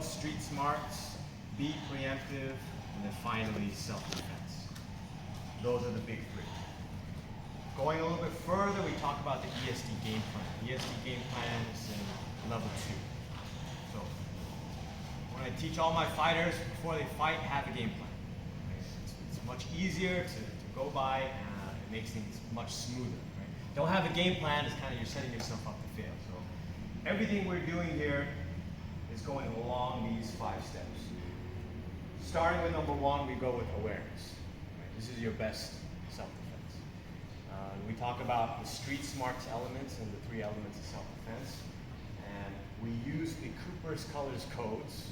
street smarts, be preemptive, and then finally self-defense. Those are the big three. Going a little bit further, we talk about the ESD game plan. The ESD game plan is in level 2. So when I teach all my fighters before they fight, have a game plan. It's much easier to go by, and it makes things much smoother. Right? Don't have a game plan, it's kind of you're setting yourself up to fail. So everything we're doing here is going along these 5 steps. Starting with number 1, we go with awareness. Right? This is your best self-defense. We talk about the street smarts elements and the 3 elements of self-defense. And we use the Cooper's Colors codes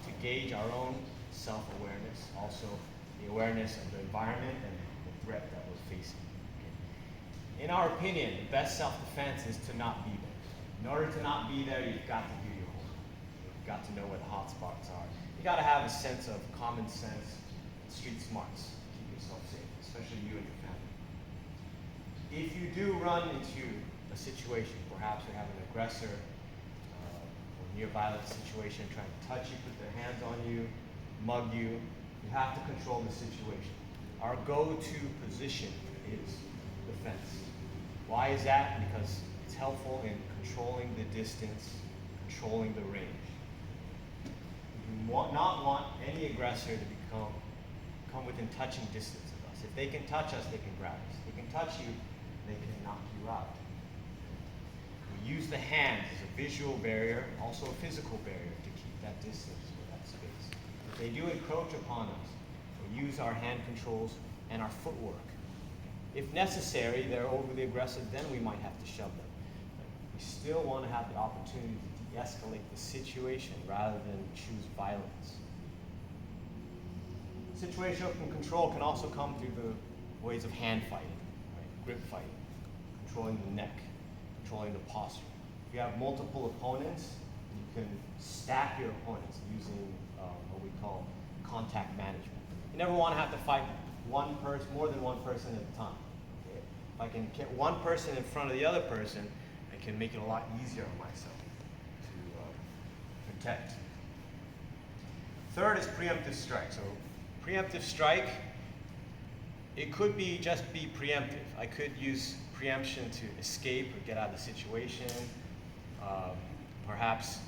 to gauge our own self-awareness, also the awareness of the environment and the threat that we're facing. Okay. In our opinion, the best self-defense is to not be there. In order to not be there, you've got to do your homework. You've got to know where the hot spots are. You've got to have a sense of common sense, street smarts to keep yourself safe, especially you and your family. If you do run into a situation, perhaps you have an aggressor or near violent situation trying to touch you, put their hands on you, mug you, you have to control the situation. Our go-to position is defense. Why is that? Because it's helpful in controlling the distance, controlling the range. You do not want any aggressor to come within touching distance of us. If they can touch us, they can grab us. If they can touch you, they can knock you out. We use the hands as a visual barrier, also a physical barrier to keep that distance or that space. If they do encroach upon us, we use our hand controls and our footwork. If necessary, they're overly aggressive, then we might have to shove them. But we still want to have the opportunity to de-escalate the situation rather than choose violence. Situational control can also come through the ways of hand fighting. Grip fighting, controlling the neck, controlling the posture. If you have multiple opponents, you can stack your opponents using what we call contact management. You never want to have to fight more than one person at a time. Okay? If I can get one person in front of the other person, I can make it a lot easier on myself to protect. Third is preemptive strike. So preemptive strike, it could just be preemptive. I could use preemption to escape or get out of the situation, perhaps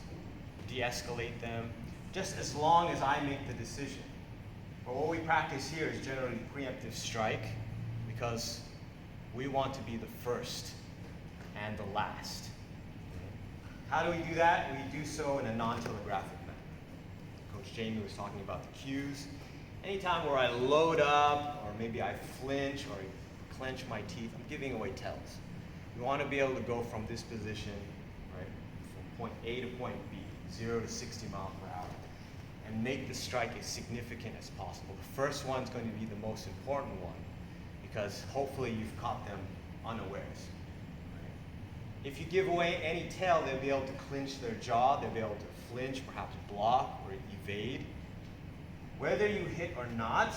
de-escalate them, just as long as I make the decision. But what we practice here is generally preemptive strike because we want to be the first and the last. How do we do that? We do so in a non-telegraphic manner. Coach Jamie was talking about the cues. Anytime where I load up, or maybe I flinch, or I clench my teeth, I'm giving away tells. We want to be able to go from this position, right, from point A to point B, 0 to 60 miles per hour, and make the strike as significant as possible. The first one's going to be the most important one, because hopefully you've caught them unawares. Right? If you give away any tell, they'll be able to clinch their jaw, they'll be able to flinch, perhaps block, or evade. Whether you hit or not,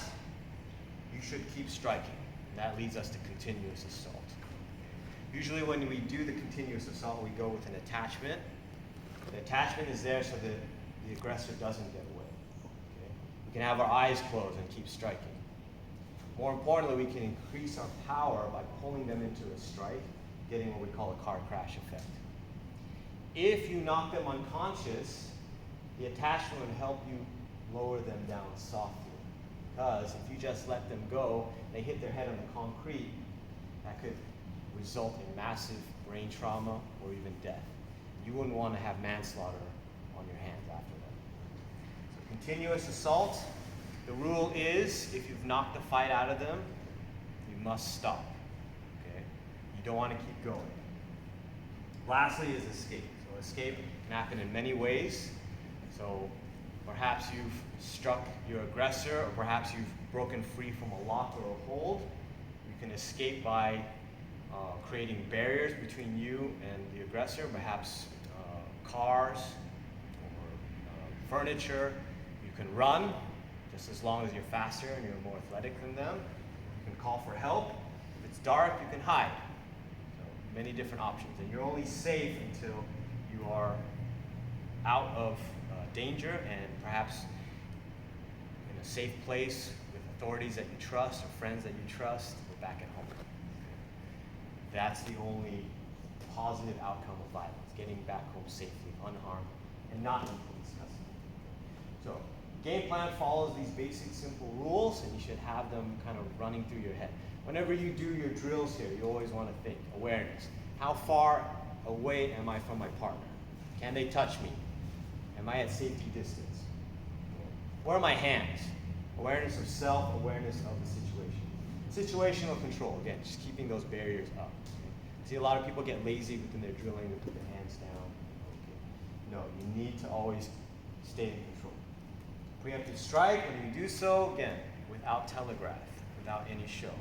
you should keep striking. And that leads us to continuous assault. Usually when we do the continuous assault, we go with an attachment. The attachment is there so that the aggressor doesn't get away. Okay? We can have our eyes closed and keep striking. More importantly, we can increase our power by pulling them into a strike, getting what we call a car crash effect. If you knock them unconscious, the attachment would help you lower them down softly. Because if you just let them go, they hit their head on the concrete, that could result in massive brain trauma or even death. You wouldn't want to have manslaughter on your hands after that. So continuous assault, the rule is if you've knocked the fight out of them, you must stop. Okay? You don't want to keep going. Lastly is escape. So escape can happen in many ways. So perhaps you've struck your aggressor, or perhaps you've broken free from a lock or a hold. You can escape by creating barriers between you and the aggressor, perhaps cars or furniture. You can run, just as long as you're faster and you're more athletic than them. You can call for help. If it's dark, you can hide. So many different options. And you're only safe until you are out of danger and perhaps in a safe place with authorities that you trust or friends that you trust, we're back at home. That's the only positive outcome of violence, getting back home safely, unharmed, and not in police custody. So, game plan follows these basic, simple rules, and you should have them kind of running through your head. Whenever you do your drills here, you always want to think, awareness. How far away am I from my partner? Can they touch me? Am I at safety distance? Where are my hands? Awareness of self, awareness of the situation. Situational control, again, just keeping those barriers up. See, a lot of people get lazy within their drilling, they put their hands down. No, you need to always stay in control. Preemptive strike, when you do so, again, without telegraph, without any show.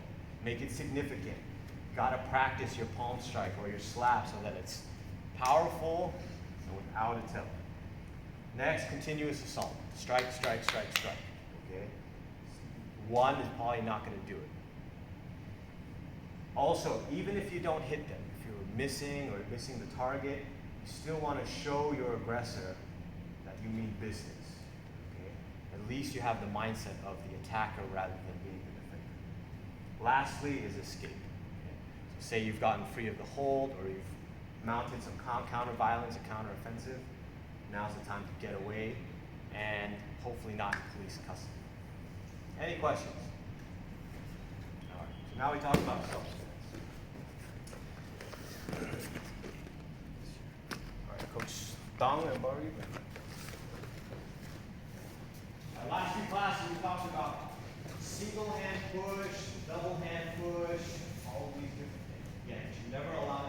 Make it significant. You gotta practice your palm strike or your slap so that it's powerful and without a tell. Next, continuous assault. Strike, strike, strike, strike. Okay? One is probably not gonna do it. Also, even if you don't hit them, if you're missing or missing the target, you still want to show your aggressor that you mean business. Okay? At least you have the mindset of the attacker rather than being the defender. Lastly is escape. Okay? So say you've gotten free of the hold or you've mounted some counter-violence, a counter-offensive. Now's the time to get away and hopefully not in police custody. Any questions? All right, so now we talk about self-defense. All right, Coach Dong and Barry. Last few classes we talked about single hand push, double hand push, all of these different things. Again, you should never allow